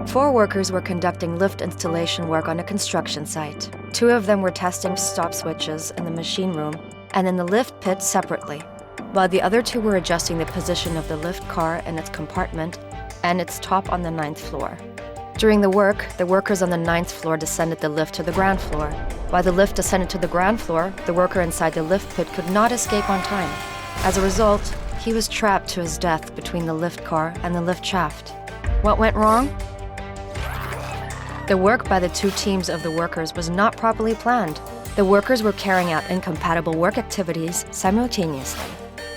4 workers were conducting lift installation work on a construction site. 2 of them were testing stop switches in the machine room and in the lift pit separately, while the other 2 were adjusting the position of the lift car and its compartment and its top on the 9th floor. During the work, the workers on the 9th floor descended the lift to the ground floor. While the lift descended to the ground floor, the worker inside the lift pit could not escape on time. As a result, he was trapped to his death between the lift car and the lift shaft. What went wrong? The work by the 2 teams of the workers was not properly planned. The workers were carrying out incompatible work activities simultaneously.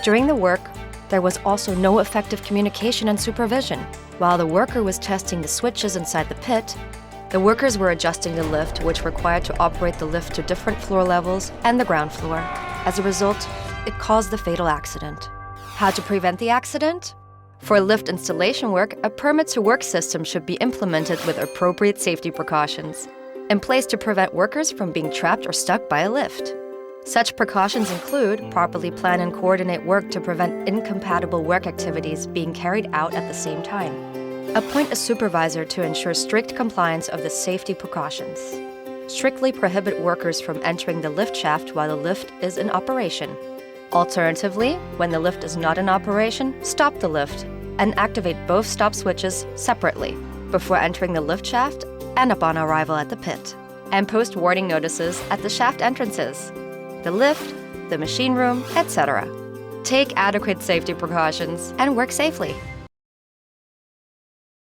During the work, there was also no effective communication and supervision. While the worker was testing the switches inside the pit, the workers were adjusting the lift, which required to operate the lift to different floor levels and the ground floor. As a result, it caused the fatal accident. How to prevent the accident? For lift installation work, a permit to work system should be implemented with appropriate safety precautions in place to prevent workers from being trapped or stuck by a lift. Such precautions include properly plan and coordinate work to prevent incompatible work activities being carried out at the same time. Appoint a supervisor to ensure strict compliance of the safety precautions. Strictly prohibit workers from entering the lift shaft while the lift is in operation. Alternatively, when the lift is not in operation, stop the lift and activate both stop switches separately before entering the lift shaft and upon arrival at the pit. And post warning notices at the shaft entrances, the lift, the machine room, etc. Take adequate safety precautions and work safely.